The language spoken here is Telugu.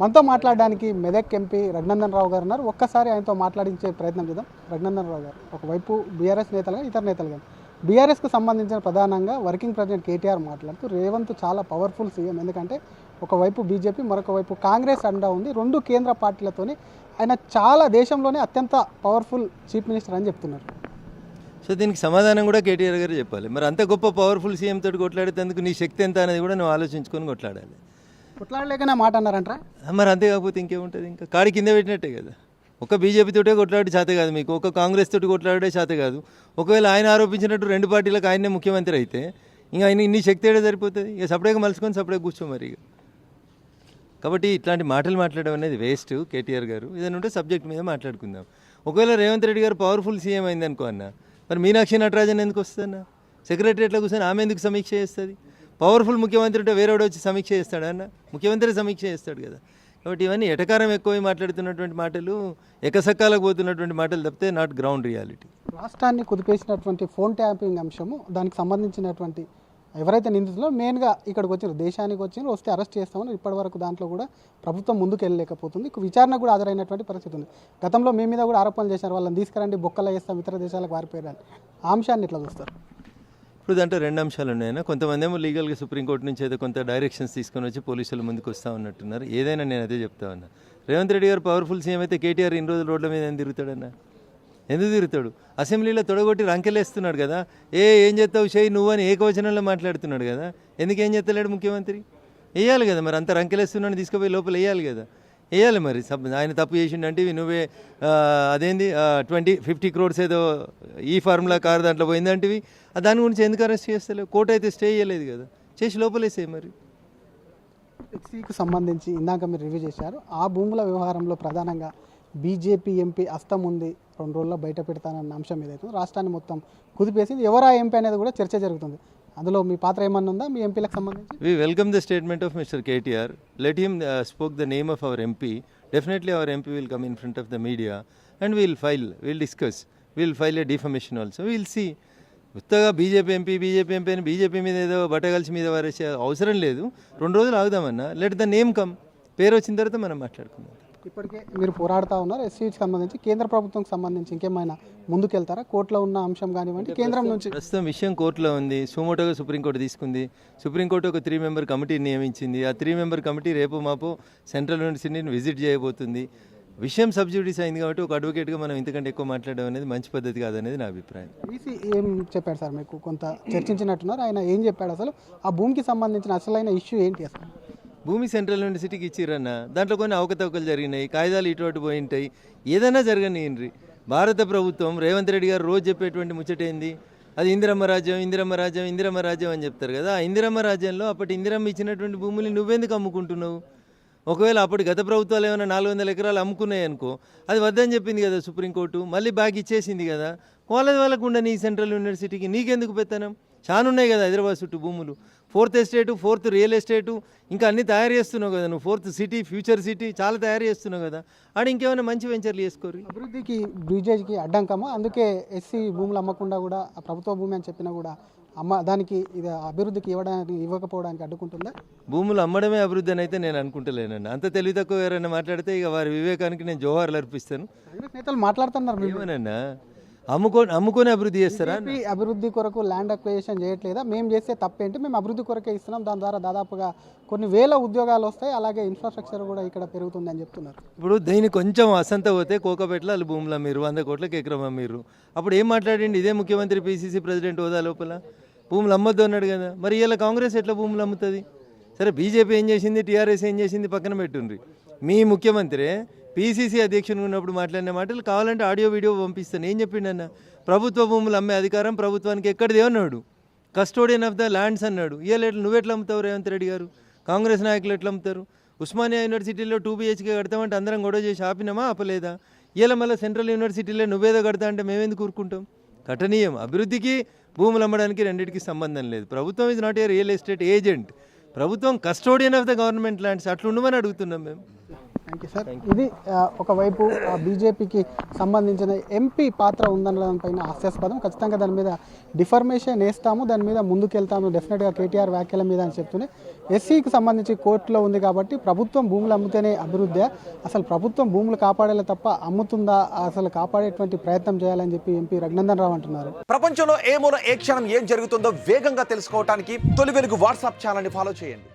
మనతో మాట్లాడడానికి మెదక్ ఎంపీ రఘునందన్ రావు గారు ఉన్నారు. ఒక్కసారి ఆయనతో మాట్లాడించే ప్రయత్నం చేద్దాం. రఘునందన్ రావు గారు ఒకవైపు బీఆర్ఎస్ నేతలుగా ఇతర నేతలుగా బీఆర్ఎస్కు సంబంధించిన ప్రధానంగా వర్కింగ్ ప్రెసిడెంట్ కేటీఆర్ మాట్లాడుతూ రేవంత్ చాలా పవర్ఫుల్ సీఎం, ఎందుకంటే ఒకవైపు బీజేపీ మరొక వైపు కాంగ్రెస్ అండా ఉంది. రెండు కేంద్ర పార్టీలతోని ఆయన చాలా దేశంలోనే అత్యంత పవర్ఫుల్ చీఫ్ మినిస్టర్ అని చెప్తున్నారు. సో దీనికి సమాధానం కూడా కేటీఆర్ గారు చెప్పాలి. మరి అంత గొప్ప పవర్ఫుల్ సీఎం తోటి కొట్లాడేందుకు నీ శక్తి ఎంత అనేది కూడా నువ్వు ఆలోచించుకొని కొట్లాడాలి. కొట్లాడలేకనే మాట అన్నారంటారా? మరి అంతే కాకపోతే ఇంకేముంటుంది, ఇంకా కాడి కింద పెట్టినట్టే కదా. ఒక బీజేపీ తోటే కొట్లాడే చేత కాదు మీకు, ఒక కాంగ్రెస్ తోటి కొట్లాడే చేత కాదు. ఒకవేళ ఆయన ఆరోపించినట్టు రెండు పార్టీలకు ఆయనే ముఖ్యమంత్రి అయితే ఇంకా ఆయన ఇన్ని శక్తి ఏడే సరిపోతుంది. ఇక సపరేట్గా మలుచుకొని సపరేట్గా కూర్చో మరి. కాబట్టి ఇట్లాంటి మాటలు మాట్లాడడం అనేది వేస్ట్. కేటీఆర్ గారు ఏదైనా ఉంటే సబ్జెక్ట్ మీద మాట్లాడుకుందాం. ఒకవేళ రేవంత్ రెడ్డి గారు పవర్ఫుల్ సీఎం అయింది అనుకో అన్న, మరి మీనాక్షి నటరాజన్ ఎందుకు వస్తుందన్న? సెక్రటరియట్లో కూర్చొని ఆమె ఎందుకు సమీక్ష చేస్తుంది? పవర్ఫుల్ ముఖ్యమంత్రి ఉంటే వేరేవాడు వచ్చి సమీక్ష చేస్తాడు అన్న? ముఖ్యమంత్రి సమీక్ష చేస్తాడు కదా. కాబట్టి ఇవన్నీ ఎటకారం ఎక్కువ మాట్లాడుతున్నటువంటి మాటలు, ఎకసక్కాలకు పోతున్నటువంటి మాటలు తప్పితే నాట్ గ్రౌండ్ రియాలిటీ. రాష్ట్రాన్ని కుదిపేసినటువంటి ఫోన్ ట్యాపింగ్ అంశము, దానికి సంబంధించినటువంటి ఎవరైతే నిందితులో మెయిన్గా ఇక్కడికి వచ్చారు, దేశానికి వచ్చారు, వస్తే అరెస్ట్ చేస్తామని ఇప్పటివరకు దాంట్లో కూడా ప్రభుత్వం ముందుకు వెళ్ళలేకపోతుంది. విచారణ కూడా హాజరైనటువంటి పరిస్థితి ఉంది. గతంలో మీ మీద కూడా ఆరోపణలు చేశారు, వాళ్ళని తీసుకురండి బొక్కలు వేస్తాం ఇతర దేశాలకు వారిపోయారు. ఆ అంశాన్ని ఎట్లా చూస్తారు? ఇప్పుడు దాంట్లో రెండు అంశాలు ఉన్నాయన్నా. కొంతమంది ఏమో లీగల్గా సుప్రీంకోర్టు నుంచి అయితే కొంత డైరెక్షన్స్ తీసుకొని వచ్చి పోలీసుల ముందుకు వస్తూ ఉన్నట్టున్నారు. ఏదైనా నేను అదే చెప్తా ఉన్నా. రేవంత్ రెడ్డి గారు పవర్ఫుల్ సీఎం అయితే కేటీఆర్ ఇన్ని రోజులు రోడ్ల మీద తిరుగుతాడన్నా? ఎందుకు తిరుగుతాడు? అసెంబ్లీలో తొడగొట్టి రంకెలేస్తున్నాడు కదా. ఏం చేస్తావు చేయి నువ్వు అని ఏకవచనంలో మాట్లాడుతున్నాడు కదా. ఎందుకు ఏం చేస్తలేడు ముఖ్యమంత్రి? వేయాలి కదా మరి. అంత రంకెలేస్తున్నాడు తీసుకుపోయి లోపల వేయాలి కదా. వేయాలి మరి. ఆయన తప్పు చేసిండంటే నువ్వే అదేంది 50 crores ఏదో ఈ ఫార్ములా కారు దాంట్లో పోయిందంటివి. దాని గురించి ఎందుకు అరెస్ట్ చేస్తలేవు? కోర్టు అయితే స్టే చేయలేదు కదా, చేసి లోపలేసే మరి. ఎక్సీకి సంబంధించి ఇందాక మీరు రివ్యూ చేశారు. ఆ భూముల వ్యవహారంలో ప్రధానంగా బీజేపీ ఎంపీ హస్తం ఉంది, 2 రోజుల్లో బయట పెడతానన్న అంశం ఏదైతే రాష్ట్రాన్ని మొత్తం కుదిపేసింది. ఎవరా ఎంపీ అనేది కూడా చర్చ జరుగుతుంది. అందులో మీ పాత్ర ఏమన్నా ఉందా మీ ఎంపీలకు సంబంధించి? We welcome the statement of Mr. KTR. Let him spoke the name of our MP. Definitely our MP will come in front of the media and we'll discuss. We'll file a defamation also. We'll see. ఉత్తగా బీజేపీ ఎంపీ అని బీజేపీ మీద ఏదో బట్టగలిసి మీద వారేసే అవసరం లేదు. 2 రోజులు ఆగుదామన్నా. Let the name come. పేరు వచ్చిన తర్వాత మనం మాట్లాడుకుందాం. ఇప్పటికే మీరు పోరాడుతూ ఉన్నారు. ఎస్సీకి సంబంధించి కేంద్ర ప్రభుత్వంకి సంబంధించి ఇంకేమైనా ముందుకెళ్తారా? కోర్టులో ఉన్న అంశం కానివ్వండి, కేంద్రం నుంచి ప్రస్తుతం విషయం కోర్టులో ఉంది. సుమోటోగా సుప్రీంకోర్టు తీసుకుంది. సుప్రీంకోర్టు ఒక 3 member కమిటీని నియమించింది. ఆ 3 member కమిటీ రేపు మాపు సెంట్రల్ యూనివర్సిటీని విజిట్ చేయబోతుంది. విషయం సబ్జ్యూడిస్ అయింది కాబట్టి ఒక అడ్వకేట్గా మనం ఇంతకంటే ఎక్కువ మాట్లాడడం అనేది మంచి పద్ధతి కాదనేది నా అభిప్రాయం. ఈసీ ఏం చెప్పాడు సార్? మీకు కొంత చర్చించినట్టున్నారు. ఆయన ఏం చెప్పాడు? అసలు ఆ భూమికి సంబంధించిన అసలైన ఇష్యూ ఏంటి? అసలు భూమి సెంట్రల్ యూనివర్సిటీకి ఇచ్చిరన్న, దాంట్లో కొన్ని అవకతవకలు జరిగినాయి, కాగితాలు ఇటువంటి పోయి ఉంటాయి. ఏదైనా జరగనియండి. భారత ప్రభుత్వం రేవంత్ రెడ్డి గారు రోజు చెప్పేటువంటి ముచ్చటేంది? అది ఇందిరమ్మ రాజ్యం అని చెప్తారు కదా. ఆ ఇందిరమ్మ రాజ్యంలో అప్పటి ఇందిరమ్మ ఇచ్చినటువంటి భూములు నువ్వెందుకు అమ్ముకుంటున్నావు? ఒకవేళ అప్పటి గత ప్రభుత్వాలు ఏమైనా 400 ఎకరాలు అమ్ముకున్నాయి అనుకో, అది వద్దని చెప్పింది కదా సుప్రీంకోర్టు. మళ్ళీ బ్యాక్ ఇచ్చేసింది కదా. వాళ్ళకు ఉండని సెంట్రల్ యూనివర్సిటీకి నీకెందుకు పెత్తనం? చాలా ఉన్నాయి కదా హైదరాబాద్ చుట్టూ భూములు. 4th estate, 4th real estate, ఇంకా అన్నీ తయారు చేస్తున్నావు కదా నువ్వు. 4th సిటీ, ఫ్యూచర్ సిటీ చాలా తయారు చేస్తున్నావు కదా. ఆడ ఇంకేమైనా మంచి వెంచర్లు చేసుకోరు. అభివృద్ధికి బీజేపీకి అడ్డంకమా? అందుకే ఎస్సీ భూములు అమ్మకుండా కూడా ప్రభుత్వ భూమి అని చెప్పినా కూడా దానికి ఇది అభివృద్ధికి ఇవ్వకపోవడానికి అడ్డుకుంటుందా? భూములు అమ్మడమే అభివృద్ధి అని అయితే నేను అనుకుంటలేనండి. అంత తెలివి తక్కువ ఎవరైనా మాట్లాడితే ఇక వారి వివేకానికి నేను జోహార్లు అర్పిస్తాను. కాంగ్రెస్ నేతలు మాట్లాడుతున్నారు ఏమన్నా అమ్ముకొని అభివృద్ధి చేస్తారా? అభివృద్ధి కొరకు ల్యాండ్ అక్విజిషన్ చేయట్లేదా? మేము చేస్తే తప్పేంటి? మేము అభివృద్ధి కొరకే ఇస్తున్నాం, దాని ద్వారా దాదాపుగా కొన్ని వేల ఉద్యోగాలు వస్తాయి, అలాగే ఇన్ఫ్రాస్ట్రక్చర్ కూడా ఇక్కడ పెరుగుతుంది అని చెప్తున్నారు. ఇప్పుడు దీనికి కొంచెం అసంత పోతే కోకపెట్ల వాళ్ళు భూములు అమ్మిరు, 100 కోట్లకి ఎకరం అమ్మిరు. అప్పుడు ఏం మాట్లాడండి? ఇదే ముఖ్యమంత్రి PCC ప్రెసిడెంట్ హోదా లోపల భూములు అమ్మొద్దు అన్నాడు కదా. మరి ఇలా కాంగ్రెస్ ఎట్లా భూములు అమ్ముతుంది? సరే బీజేపీ ఏం చేసింది, టీఆర్ఎస్ ఏం చేసింది పక్కన పెట్టుండ్రి. మీ ముఖ్యమంత్రి PCC అధ్యక్షుని ఉన్నప్పుడు మాట్లాడిన మాటలు కావాలంటే ఆడియో వీడియో పంపిస్తాను. ఏం చెప్పిండన్న? ప్రభుత్వ భూములు అమ్మే అధికారం ప్రభుత్వానికి ఎక్కడిదే అన్నాడు. కస్టోడియన్ ఆఫ్ ద ల్యాండ్స్ అన్నాడు. నువ్వెట్లా అమ్ముతావు రేవంత్ రెడ్డి గారు? కాంగ్రెస్ నాయకులు ఎట్లా అమ్ముతారు? ఉస్మానియా యూనివర్సిటీలో 2 BHK కడతామంటే అందరం గొడవ చేసి ఆపినామా? ఆపలేదా? ఇలా మళ్ళీ సెంట్రల్ యూనివర్సిటీలో నువ్వేదో కడతా అంటే మేమెందుకు ఊరుకుంటాం? కఠనీయం. అభివృద్ధికి భూములు అమ్మడానికి రెండింటికి సంబంధం లేదు. ప్రభుత్వం is not a real estate agent. ప్రభుత్వం custodian of the government lands. అట్లా ఉండమని అడుగుతున్నాం మేము. Thank you sir. ఇది ఒకవైపు బీజేపీకి సంబంధించిన ఎంపీ పాత్ర ఉందన్న పైన హాస్యాస్పదం. ఖచ్చితంగా దాని మీద డిఫర్మేషన్ వేస్తాము, దాని మీద ముందుకెళ్తాము డెఫినెట్గా కేటీఆర్ వ్యాఖ్యల మీద అని చెప్తూనే ఎస్సీకి సంబంధించి కోర్టులో ఉంది కాబట్టి ప్రభుత్వం భూములు అమ్మితేనే అభివృద్ధి, అసలు ప్రభుత్వం భూములు కాపాడేలా తప్ప అమ్ముతుందా, అసలు కాపాడేటువంటి ప్రయత్నం చేయాలని చెప్పి ఎంపీ రఘునందన్ రావు అంటున్నారు. ప్రపంచంలో ఏ మూల ఏ క్షణం ఏం జరుగుతుందో వేగంగా తెలుసుకోవడానికి తొలి వెలుగు వాట్సాప్ ఛానల్ని ఫాలో చేయండి.